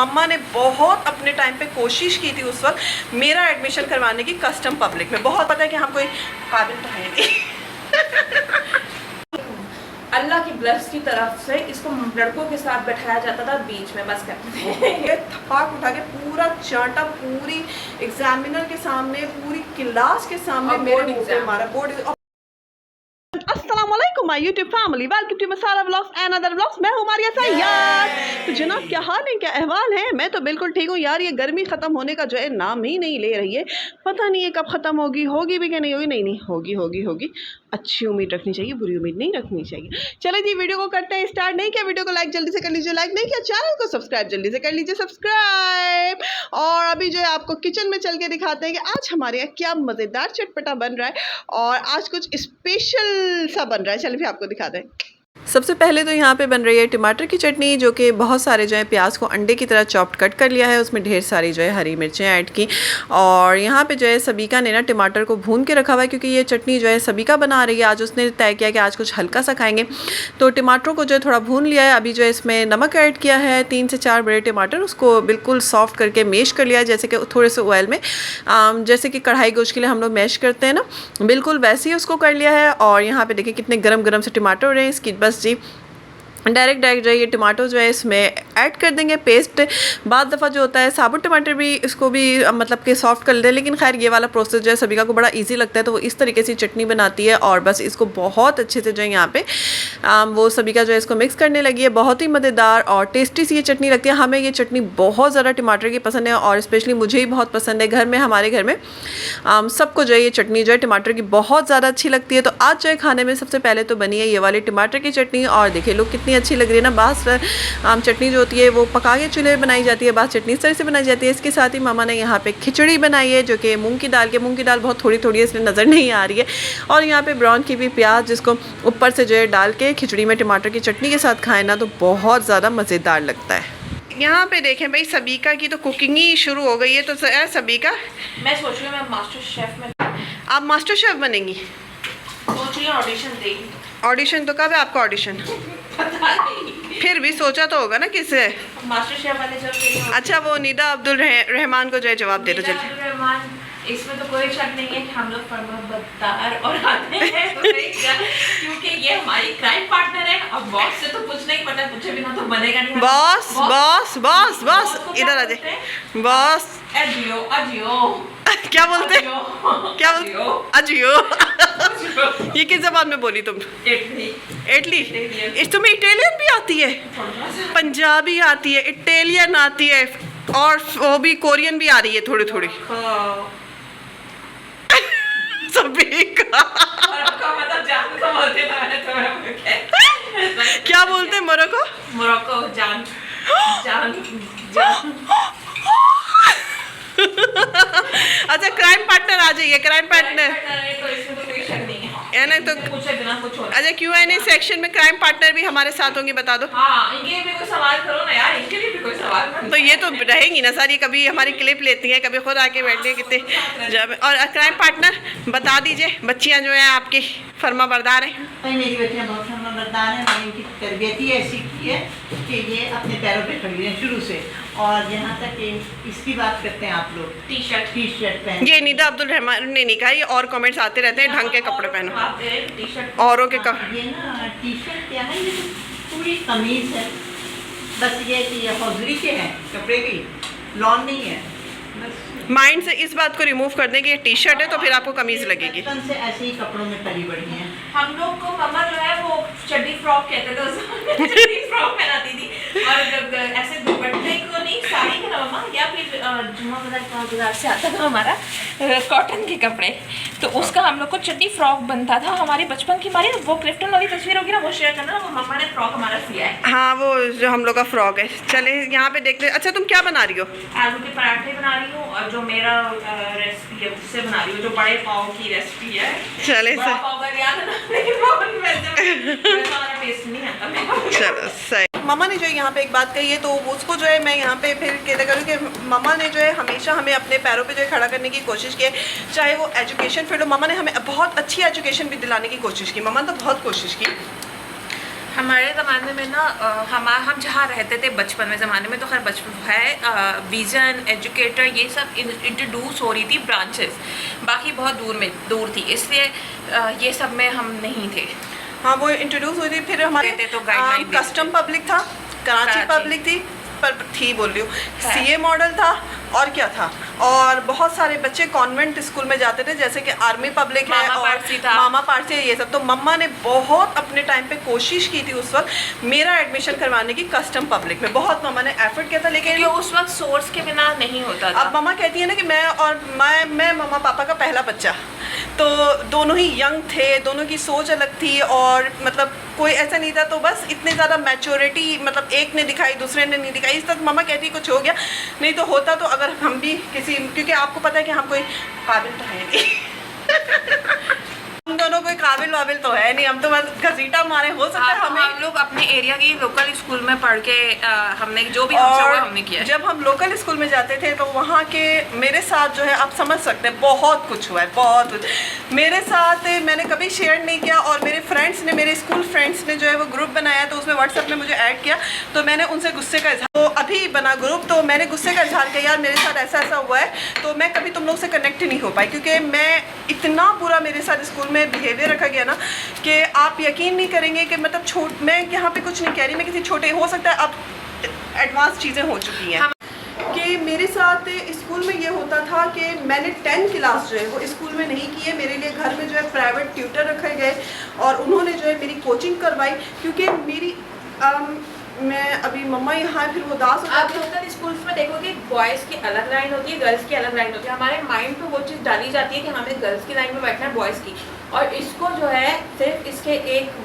मम्मा ने बहुत अपने टाइम पे कोशिश की थी उस वक्त मेरा एडमिशन करवाने की कस्टम पब्लिक में। बहुत पता है कि हम कोई काबिल तो है नहीं। अल्लाह की ब्लेस की तरफ से इसको लड़कों के साथ बैठाया जाता था बीच में, बस कहते थे। ये थपाक उठा के पूरा चांटा पूरी एग्जामिनर के सामने, पूरी क्लास के सामने मेरे मुंह पे मारा। बोर्ड अस्सलामुअलैकुम my YouTube family, welcome to masala vlogs and other vlogs. मैं हूं मारिया सैयद। तो जनाब क्या हाल है, क्या अहवाल है? मैं तो बिल्कुल ठीक हूँ यार। ये गर्मी ख़त्म होने का जो है नाम ही नहीं ले रही है। पता नहीं है कब ख़त्म होगी, होगी भी क्या नहीं होगी। नहीं होगी होगी होगी। अच्छी उम्मीद रखनी चाहिए, बुरी उम्मीद नहीं रखनी चाहिए। चले जी वीडियो को करते हैं स्टार्ट। नहीं किया वीडियो को लाइक जल्दी से कर लीजिए लाइक, नहीं किया चैनल को सब्सक्राइब जल्दी से कर लीजिए सब्सक्राइब। और अभी जो है आपको किचन में चल के दिखाते हैं कि आज हमारे यहाँ क्या मज़ेदार चटपटा बन रहा है और आज कुछ स्पेशल सा बन रहा है। चलिए भी आपको दिखाते हैं। सबसे पहले तो यहाँ पे बन रही है टमाटर की चटनी, जो कि बहुत सारे जो है प्याज को अंडे की तरह चॉप्ड कट कर लिया है, उसमें ढेर सारी जो है हरी मिर्चें ऐड की। और यहाँ पे जो है सबीका ने ना टमाटर को भून के रखा हुआ है, क्योंकि ये चटनी जो है सबीका बना रही है। आज उसने तय किया कि आज कुछ हल्का सा खाएंगे, तो टमाटरों को जो है थोड़ा भून लिया है। अभी जो है इसमें नमक ऐड किया है, 3 से 4 बड़े टमाटर, उसको बिल्कुल सॉफ्ट करके मैश कर लिया है, जैसे कि थोड़े से ऑयल में जैसे कि कढ़ाई गोश्त के लिए हम लोग मैश करते हैं ना, बिल्कुल वैसे ही उसको कर लिया है। और यहाँ पे देखिए कितने गरम गरम से टमाटर हो रहे हैं। इसकी बस जी डायरेक्ट जो है ये टमाटो जो है इसमें ऐड कर देंगे पेस्ट। बाद दफ़ा जो होता है साबुत टमाटर भी इसको भी मतलब कि सॉफ्ट कर दें, लेकिन खैर ये वाला प्रोसेस जो है सबीका को बड़ा इजी लगता है, तो वो इस तरीके से चटनी बनाती है। और बस इसको बहुत अच्छे से जो है यहाँ पे वो सबीका जो है इसको मिक्स करने लगी है। बहुत ही मज़ेदार और टेस्टी सी ये चटनी लगती है। हमें ये चटनी बहुत ज़्यादा टमाटर की पसंद है और स्पेशली मुझे ही बहुत पसंद है। घर में हमारे घर में सबको जो है ये चटनी जो है टमाटर की बहुत ज़्यादा अच्छी लगती है। तो आज जो है खाने में सबसे पहले तो बनी है ये वाली टमाटर की चटनी। और देखिए लोग कितनी अच्छी लग रही है ना। बास चटनी जो होती है वो पका के चूल्हे में बनाई जाती है, बास चटनी इस तरह से बनाई जाती है। इसके साथ ही मामा ने यहाँ पे खिचड़ी बनाई है, जो कि मूंग की दाल बहुत थोड़ी थोड़ी है इसलिए नज़र नहीं आ रही है। और यहाँ पे ब्राउन की भी प्याज, जिसको ऊपर से जो है डाल के खिचड़ी में टमाटर की चटनी के साथ खाएं ना, तो बहुत ज़्यादा मज़ेदार लगता है। यहाँ पे देखें भाई सबीका की तो कुकिंग ही शुरू हो गई है। तो सबीका मैं सोच रही हूँ मैं मास्टर शेफ में, आप मास्टर शेफ बनेंगी? सोच रही हूँ ऑडिशन देगी। ऑडिशन तो कब है आपका ऑडिशन? फिर भी सोचा तो होगा ना किससे? मास्टर शेफ वाले जब अच्छा वो निदा अब्दुल रहमान को जो है जवाब दे दो जल्दी। इसमें तो कोई शक नहीं है कि हम लोग फर्माबरदार और आते हैं क्योंकि ये हमारी क्राइम पार्टनर है। अब बॉस से तो कुछ नहीं पता, पूछे बिना तो बनेगा नहीं। बॉस बॉस बॉस बॉस इधर आ जाए। बॉस अजियो अजियो क्या बोलते हैं? क्या बोलते? अजियो। ये किस जबान में बोली तुम? इटली। तुम्हें इटालियन भी आती है, पंजाबी आती है, इटालियन आती है और वो भी कोरियन भी आ रही है थोड़ी थोड़ी। सभी का क्या बोलते हैं? मोरक्को मोरक्को जान जान जान। अच्छा क्राइम पार्टनर आ जाइए, क्राइम पार्टनर है ना। तो अच्छा Q&A सेक्शन में क्राइम पार्टनर भी हमारे साथ होंगे, बता दो। हाँ, इनके भी कोई सवाल करो ना यार, इनके लिए भी कोई सवाल। तो ये तो रहेंगी ना सारी, कभी हमारी क्लिप लेती हैं, कभी खुद आके बैठती हैं कितने जब। और क्राइम पार्टनर बता दीजिए, बच्चियाँ जो हैं आपकी फर्माबरदार हैं? मेरी बच्चियाँ बहुत फर्माबरदार हैं। मैंने इनकी तरबियत ही ऐसी की है कि ये अपने पैरों पे खड़ी हैं शुरू से। और यहाँ तक कि इसकी बात करते हैं आप लोग, टी शर्ट पहन। ये निदा अब्दुल रहमान ने नहीं कहा, ये और कमेंट्स आते रहते हैं, ढंग के कपड़े पहनो। औरों के ये ना टी शर्ट क्या है, ये पूरी कमीज है। बस ये कि ये हौजरी के हैं कपड़े की, लॉन नहीं है। बस माइंड से इस बात को रिमूव कर दें कि ये टी शर्ट है तो फिर आपको कमीज लगेगी। बचपन से ऐसे ही कपड़ों में पली बड़ी हैं। हम लोग को मम्मा जो है वो चड्डी फ्रॉक कहते थे, चड्डी फ्रॉक पहनाती थी। और ऐसे दुपट्टे को नहीं, साड़ी का ना मम्मा, या फिर जुम्मा बाजार से आता था हमारा कॉटन के कपड़े, तो उसका हम लोग को चड्डी फ्रॉक बनता था। हमारे बचपन की हमारी वो क्लिफ्टन वाली तस्वीर होगी ना, वो शेयर करना, वो मम्मा ने फ्रॉक हमारा सिया है। हाँ वो जो हम लोग का फ्रॉक है। चले यहाँ पे देखते हैं। अच्छा तुम क्या बना रही हो? आलू के पराठे बना रही हूँ, और जो मेरा रेसिपी है उससे बना रही हूँ, जो बड़े पाव की रेसिपी है। चले बड़ा पाव का याद है ना, लेकिन वो हमारा टेस्ट नहीं आता। चलो सही। मम्मा ने जो है यहाँ पे एक बात कही है, तो उसको जो है मैं यहाँ पे फिर कहते करूँ कि मम्मा ने जो है हमेशा हमें अपने पैरों पे जो है खड़ा करने की कोशिश की है, चाहे वो एजुकेशन फील्ड हो। मम्मा ने हमें बहुत अच्छी एजुकेशन भी दिलाने की कोशिश की। मम्मा ने तो बहुत कोशिश की। हमारे ज़माने में ना हम जहाँ रहते थे बचपन में ज़माने में, तो खैर बचपन है विज़न एजुकेटर ये सब इंट्रोड्यूस हो रही थी ब्रांचेस, बाकी बहुत दूर थी, इसलिए ये सब में हम नहीं थे। हाँ वो इंट्रोड्यूस हुई थी। फिर हमारे तो गाइडलाइन कस्टम पब्लिक था, कराची पब्लिक थी, पर थी बोल रही हूँ, सीए मॉडल था, और क्या था, और बहुत सारे बच्चे कॉन्वेंट स्कूल में जाते थे, जैसे कि आर्मी पब्लिक है और मामा पारसी है, ये सब। तो मम्मा ने बहुत अपने टाइम पे कोशिश की थी उस वक्त मेरा एडमिशन करवाने की कस्टम पब्लिक में, बहुत मम्मा ने एफर्ट किया था, लेकिन उस वक्त सोर्स के बिना नहीं होता था। अब मम्मा कहती है ना कि मैं मम्मा पापा का पहला बच्चा, तो दोनों ही यंग थे, दोनों की सोच अलग थी, और मतलब कोई ऐसा नहीं था, तो बस इतने ज़्यादा मैच्योरिटी मतलब एक ने दिखाई दूसरे ने नहीं दिखाई, इस तक मम्मा कहती कुछ हो गया, नहीं तो होता तो अगर हम भी किसी, क्योंकि आपको पता है कि हम कोई काबिल तो है नहीं हम दोनों कोई काबिल वाबिल तो है नहीं, हम तो बस घसीटा मारे, हो सकता है हमें। हम लोग अपने एरिया की लोकल स्कूल में पढ़ के हमने जो भी हमने किया। जब हम लोकल स्कूल में जाते थे तो वहाँ के मेरे साथ जो है आप समझ सकते हैं बहुत कुछ हुआ है, बहुत कुछ मेरे साथ मैंने कभी शेयर नहीं किया, और मेरे फ्रेंड्स ने, मेरे स्कूल फ्रेंड्स ने जो है वो ग्रुप बनाया, तो उसमें व्हाट्सएप में मुझे ऐड किया, तो मैंने उनसे गुस्से का इजहार, तो अभी बना ग्रुप, तो मैंने गुस्से का इजहार किया, यार मेरे साथ ऐसा ऐसा हुआ है, तो मैं कभी तुम लोग से कनेक्ट नहीं हो पाई, क्योंकि मैं इतना बुरा मेरे साथ स्कूल में बिहेवियर रखा गया ना कि आप यकीन नहीं करेंगे कि मतलब मैं यहाँ पे कुछ नहीं कह रही, मैं किसी छोटे, हो सकता है अब एडवांस चीज़ें हो चुकी हैं कि मेरे साथ स्कूल में ये होता था कि मैंने 10th क्लास जो है वो स्कूल में नहीं की है, मेरे लिए घर में जो है प्राइवेट ट्यूटर रखे गए, और उन्होंने जो है मेरी कोचिंग करवाई, क्योंकि मेरी मैं अभी मम्मा यहाँ फिर वो दास होता आप लोकल स्कूल्स में देखोगे बॉयज़ की अलग लाइन होती है, गर्ल्स की अलग लाइन होती है, हमारे माइंड पे वो चीज़ डाली जाती है कि हमें गर्ल्स की लाइन में बैठना है बॉयज़ की, और इसको जो है सिर्फ इसके एक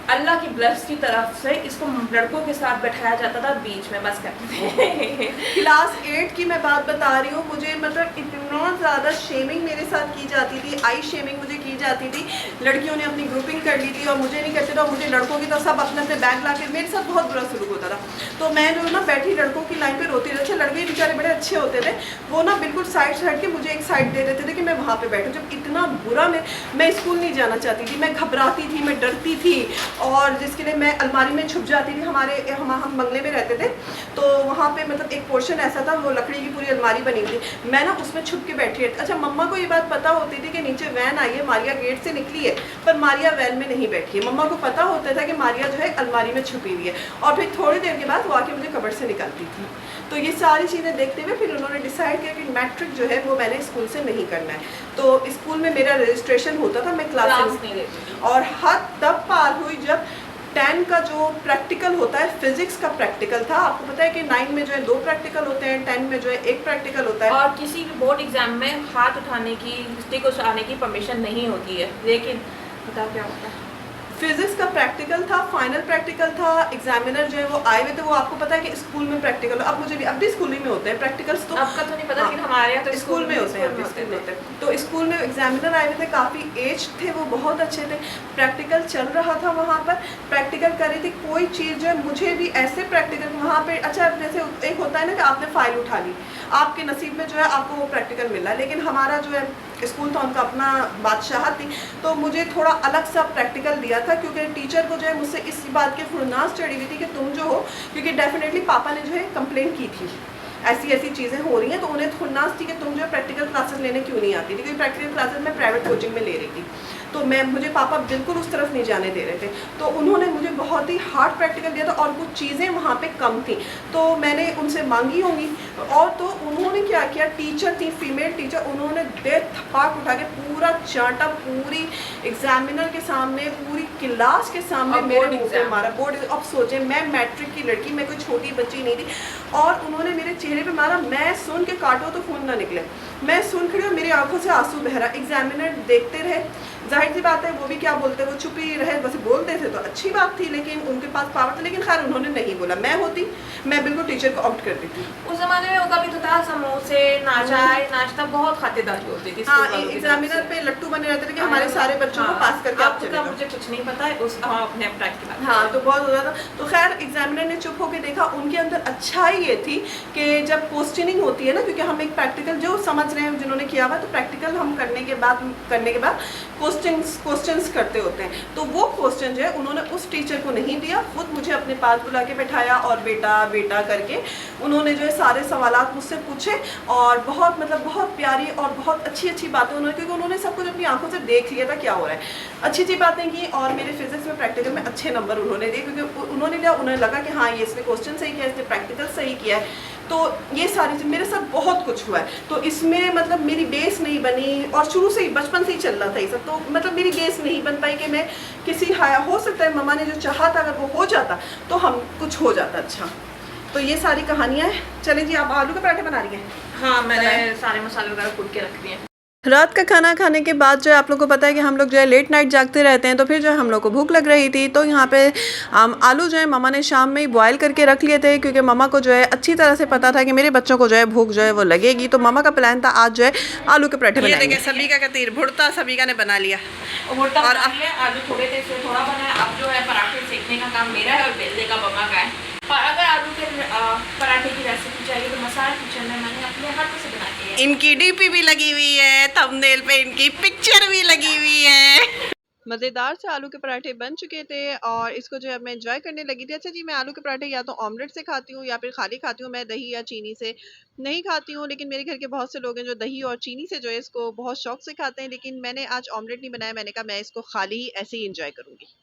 अल्लाह की ब्लेस की तरफ से इसको लड़कों के साथ बैठाया जाता था बीच में, बस करते थे क्लास 8 की मैं बात बता रही हूँ, मुझे मतलब इतना ज़्यादा शेमिंग मेरे साथ की जाती थी, आई शेमिंग मुझे की जाती थी, लड़कियों ने अपनी ग्रुपिंग कर ली थी और मुझे नहीं करते थे, और मुझे लड़कों की तो सब अपने अपने बैग ला के, मेरे साथ बहुत बुरा सलूक होता था, तो मैं जो ना बैठी लड़कों की लाइन पर रोती रहती, लड़के बेचारे बड़े अच्छे होते थे, वो ना बिल्कुल साइड से हट के मुझे एक साइड दे देते थे कि मैं वहाँ पर बैठूँ, जब इतना बुरा मैं स्कूल नहीं जाना चाहती थी, मैं घबराती थी, मैं डरती थी, और जिसके लिए मैं अलमारी में छुप जाती थी, हम बंगले में रहते थे, तो वहाँ पे मतलब एक पोर्शन ऐसा था, वो लकड़ी की पूरी अलमारी बनी हुई थी, मैं ना उसमें छुप के बैठी रहती। अच्छा मम्मा को ये बात पता होती थी कि नीचे वैन आई है, मारिया गेट से निकली है, पर मारिया वैन में नहीं बैठी है, मम्मा को पता होता था कि मारिया जो है अलमारी में छुपी हुई है, और फिर थोड़ी देर के बाद वो आके मुझे कबर्ड से निकालती थी। तो ये सारी चीज़ें देखते हुए फिर उन्होंने डिसाइड किया कि मैट्रिक जो है वो मैंने स्कूल से नहीं करना है, तो स्कूल में मेरा रजिस्ट्रेशन होता था, मैं क्लास नहीं लेती, और हद तब पार हुई जब 10 का जो प्रैक्टिकल होता है, फिजिक्स का प्रैक्टिकल था, आपको पता है कि 9 में जो है 2 प्रैक्टिकल होते हैं, 10 में जो है 1 प्रैक्टिकल होता है, और किसी भी बोर्ड एग्जाम में हाथ उठाने की, स्टिक उठाने की परमिशन नहीं होती है, लेकिन बताओ क्या होता है। फिजिक्स का प्रैक्टिकल था, फाइनल प्रैक्टिकल था, एग्जामिनर जो है वो आए हुए थे, वो आपको पता है कि स्कूल में प्रैक्टिकल, अब मुझे भी अब भी स्कूल में होते हैं प्रैक्टिकल्स, तो आपका तो नहीं पता, लेकिन हमारे यहाँ तो स्कूल में होते हैं, तो स्कूल में एग्जामिनर आए हुए थे, काफ़ी एज थे, वो बहुत अच्छे थे, प्रैक्टिकल चल रहा था, वहाँ पर प्रैक्टिकल कर रही थी, कोई चीज़ जो है मुझे भी ऐसे प्रैक्टिकल वहाँ पे, अच्छा जैसे एक होता है ना कि आपने फाइल उठा ली, आपके नसीब में जो है आपको वो प्रैक्टिकल मिला, लेकिन हमारा जो है स्कूल था उनका अपना बादशाहत थी, तो मुझे थोड़ा अलग सा प्रैक्टिकल दिया था, क्योंकि टीचर को जो है मुझसे इस बात की खुरनास चढ़ी हुई थी कि तुम जो हो, क्योंकि डेफिनेटली पापा ने जो है कंप्लेन की थी ऐसी ऐसी चीज़ें हो रही हैं, तो उन्हें खुरनास थी कि तुम जो है प्रैक्टिकल क्लासेस लेने क्यों नहीं आती थी, क्योंकि प्रैक्टिकल क्लासेस मैं प्राइवेट कोचिंग में ले रही थी, तो मुझे पापा बिल्कुल उस तरफ नहीं जाने दे रहे थे, तो उन्होंने मुझे बहुत ही हार्ड प्रैक्टिकल दिया था, और कुछ चीज़ें वहाँ पे कम थी, तो मैंने उनसे मांगी होंगी, और तो उन्होंने क्या किया, टीचर थी फीमेल टीचर, उन्होंने दे थपाक उठा के पूरा चांटा, पूरी एग्जामिनर के सामने, पूरी क्लास के सामने मेरे मुँह पे मारा, बोर्ड। अब सोचें मैं मैट्रिक की लड़की, मैं कोई छोटी बच्ची नहीं थी, और उन्होंने मेरे चेहरे पे मारा, मैं सुन के काटो तो खून ना निकले, मैं सुन खड़ी और मेरी आंखों से आंसू बह रहा, एग्जामिनर देखते रहे, जाहिर सी बात है वो भी क्या बोलते, वो चुप ही रहे, बस बोलते थे तो अच्छी बात थी, लेकिन उनके पास पावर था, लेकिन खैर उन्होंने नहीं बोला, मैं होती मैं बिल्कुल टीचर को आउट कर देती। उस जमाने में होगा भी तो था, समोसे, नाश्ता बहुत खातिरदारी होती थी, हाँ एग्जामिनर पे लट्टू बने रहते थे कि हमारे सारे बच्चों को पास करके आप चले जाओ, मुझे कुछ नहीं पता है उस अपने प्रैक्टिकल, हाँ तो बहुत हो रहा था, तो खैर एग्जामिनर ने चुप होकर देखा, उनके अंदर अच्छाई ये थी कि जब क्वेश्चनिंग होती है ना, क्योंकि हम एक प्रैक्टिकल जो समझ रहे हैं जिन्होंने किया हुआ, तो प्रैक्टिकल हम करने के बाद क्वेश्चंस करते होते हैं, तो वो क्वेश्चन जो है उन्होंने उस टीचर को नहीं दिया, खुद मुझे अपने पास बुला के बैठाया और बेटा बेटा करके उन्होंने जो है सारे सवालात मुझसे पूछे और बहुत मतलब बहुत प्यारी और बहुत अच्छी अच्छी बातें उन्होंने, क्योंकि उन्होंने सब कुछ अपनी आंखों से देख लिया था क्या हो रहा है, अच्छी अच्छी बातें की और मेरे फिजिक्स में प्रैक्टिकल में अच्छे नंबर उन्होंने दिए, क्योंकि उन्होंने लिया, उन्हें लगा कि हाँ ये इसने क्वेश्चन सही किया, इसने प्रैक्टिकल सही किया है। तो ये सारी मेरे साथ बहुत कुछ हुआ है, तो इसमें मतलब मेरी बेस नहीं बनी और शुरू से ही बचपन से ही चल रहा था ये सब, तो मतलब मेरी बेस नहीं बन पाई कि मैं किसी हो सकता है मम्मा ने जो चाहा था अगर वो हो जाता तो हम कुछ हो जाता अच्छा। तो ये सारी कहानियाँ हैं। चलें जी, आप आलू के पराठे बना रही हैं? हाँ, मैंने सारे मसाले वगैरह कूट के रख दिए हैं। रात का खाना खाने के बाद जो है आप लोग को पता है कि हम लोग जो है लेट नाइट जागते रहते हैं, तो फिर जो है हम लोग को भूख लग रही थी, तो यहाँ पे आलू जो है मम्मा ने शाम में ही बॉयल करके रख लिए थे, क्योंकि मम्मा को जो है अच्छी तरह से पता था कि मेरे बच्चों को जो है भूख जो है वो लगेगी, तो मम्मा का प्लान था आज जो है आलू के पराठे बनाएंगे। देखिए सभी का तीर भुड़ता सभी का ने बना लिया और आलू थोड़े थे इसलिए थोड़ा बना है। अब जो है पराठे सेकने का काम मेरा है और बेलने का मम्मा का है। और अगर आलू के पराठे की रेसिपी चाहिए तो मसाला किचन में मैंने अपने हाथों से बनाई है। इनकी डीपी भी लगी हुई है, थंबनेल पे इनकी पिक्चर भी लगी हुई है। मज़ेदार से आलू के पराठे बन चुके थे और इसको जो है मैं एंजॉय करने लगी थी। अच्छा जी, मैं आलू के पराठे या तो ऑमलेट से खाती हूँ या फिर खाली खाती हूँ, मैं दही या चीनी से नहीं खाती हूँ, लेकिन मेरे घर के बहुत से लोग हैं जो दही और चीनी से जो है इसको बहुत शौक से खाते हैं, लेकिन मैंने आज ऑमलेट नहीं बनाया, मैंने कहा मैं इसको खाली ही ऐसे ही इंजॉय करूँगी।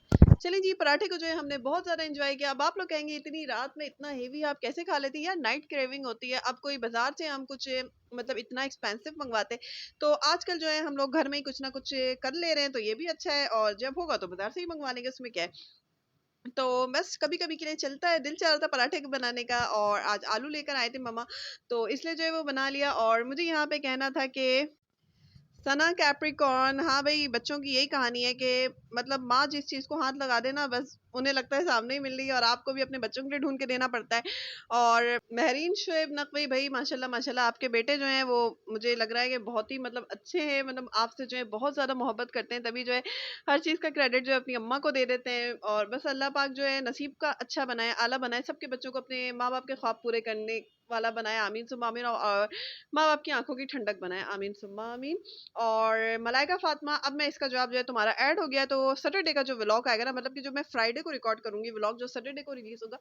चलिए जी, पराठे को जो है हमने बहुत ज़्यादा एंजॉय किया। अब आप लोग कहेंगे इतनी रात में इतना हेवी आप कैसे खा लेती है? यार नाइट क्रेविंग होती है। अब कोई बाजार से हम कुछ मतलब इतना एक्सपेंसिव मंगवाते, तो आजकल जो है हम लोग घर में ही कुछ ना कुछ कर ले रहे हैं, तो ये भी अच्छा है, और जब होगा तो बाजार से ही मंगवा लेंगे, उसमें क्या है। तो बस कभी कभी के लिए चलता है, दिल चाह रहा था पराठे बनाने का और आज आलू लेकर आए थे मम्मा, तो इसलिए जो है वो बना लिया। और मुझे यहाँ पे कहना था कि सना कैप्रिकॉर्न, हाँ भाई, बच्चों की यही कहानी है कि मतलब माँ जिस चीज़ को हाथ लगा देना बस उन्हें लगता है सामने ही मिल रही है, और आपको भी अपने बच्चों के लिए ढूंढ के देना पड़ता है। और महरीन शुएब नकवी भाई, माशाल्लाह माशाल्लाह, आपके बेटे जो हैं वो मुझे लग रहा है कि बहुत ही मतलब अच्छे हैं, मतलब आपसे जो है बहुत ज़्यादा मोहब्बत करते हैं, तभी जो है हर चीज़ का क्रेडिट जो है अपनी अम्मा को दे देते हैं। और बस अल्लाह पाक जो है नसीब का अच्छा बनाए, आला बनाए, सबके बच्चों को अपने माँ बाप के ख्वाब पूरे करने वाला बनाए, आमीन सुम्मा आमीन, और माँ बाप की आंखों की ठंडक बनाए, आमीन सुम्मा आमीन। और मलाइका फातिमा, अब मैं इसका जवाब जो है तुम्हारा ऐड हो गया, तो सैटरडे का जो व्लॉग आएगा ना, मतलब कि जो मैं फ्राइडे को रिकॉर्ड करूंगी व्लॉग, जो सैटरडे को रिलीज होगा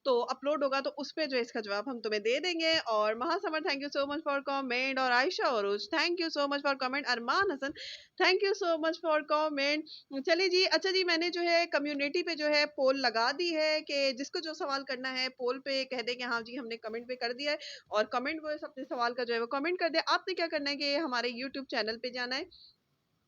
तो अपलोड होगा, तो उस पे जो है इसका जवाब हम तुम्हें दे देंगे। और Mahasamar, thank you so much for comment, और Ayesha Auruj, thank you so much for comment, Arman Hasan, thank you so much for comment. चलिए जी, अच्छा जी, मैंने जो है कम्युनिटी पे जो है पोल लगा दी है कि जिसको जो सवाल करना है पोल पे कह दे कि हाँ जी हमने कमेंट पे कर दिया है, और कमेंट वॉइस अपने सवाल का जो है वो कमेंट कर दे। आपने क्या करना है कि हमारे यूट्यूब चैनल पे जाना है,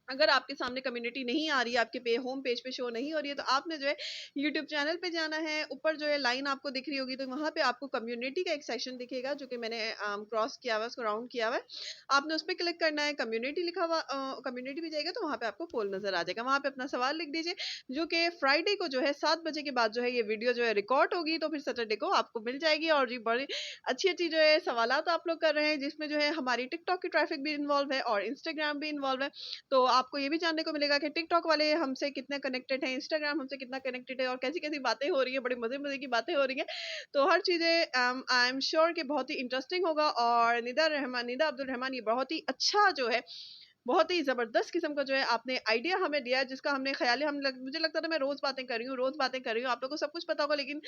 अगर आपके सामने कम्युनिटी नहीं आ रही है, आपके पे होम पेज पे शो नहीं हो रही है, तो आपने जो है यूट्यूब चैनल पे जाना है, ऊपर जो है लाइन आपको दिख रही होगी, तो वहाँ पे आपको कम्युनिटी का एक सेक्शन दिखेगा जो कि मैंने क्रॉस किया हुआ है, उसको राउंड किया हुआ है, आपने उस पर क्लिक करना है, कम्युनिटी लिखा हुआ कम्युनिटी भी जाएगा, तो वहाँ पे आपको पोल नजर आ जाएगा, वहाँ पे अपना सवाल लिख दीजिए, जो कि फ्राइडे को जो है 7 बजे के बाद जो है ये वीडियो जो है रिकॉर्ड होगी, तो फिर सैटरडे को आपको मिल जाएगी। और जी बड़ी अच्छी अच्छी जो है सवालात आप लोग कर रहे हैं, जिसमें जो है हमारी टिकटॉक की ट्रैफिक भी इन्वॉल्व है और इंस्टाग्राम भी इन्वॉल्व है, तो आपको ये भी जानने को मिलेगा कि टिकटॉक वाले हमसे कितने कनेक्टेड हैं, इंस्टाग्राम हमसे कितना कनेक्टेड है, और कैसी कैसी बातें हो रही है, बड़ी मजे मजे की बातें हो रही है, तो हर चीज़ें आई एम श्योर कि बहुत ही इंटरेस्टिंग होगा। और निदा अब्दुल रहमान, ये बहुत ही अच्छा जो है, बहुत ही ज़बरदस्त किस्म का जो है आपने आइडिया हमें दिया है, जिसका हमने ख्याल मुझे लगता था मैं रोज़ बातें कर रही हूँ, रोज़ बातें कर रही हूँ, आप लोगों को सब कुछ पता होगा, लेकिन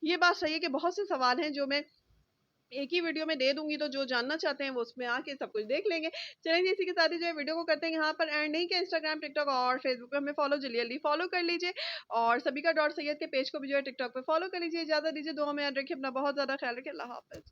ये बात सही है कि बहुत से सवाल हैं जो मैं एक ही वीडियो में दे दूंगी, तो जो जानना चाहते हैं वो उसमें आके सब कुछ देख लेंगे। चलेंगे, इसी के साथ ही जो है वीडियो को करते हैं यहाँ पर एंड, नहीं कि इंस्टाग्राम, टिकटॉक और फेसबुक पे हमें फॉलो जल्दी फॉलो कर लीजिए, और सभी का डॉट सैयद के पेज को भी जो है टिकटॉक पे फॉलो कर लीजिए। इजाजत दीजिए, दुआ में याद रखिए, अपना बहुत ज्यादा ख्याल रखिए, अल्लाह हाफिज।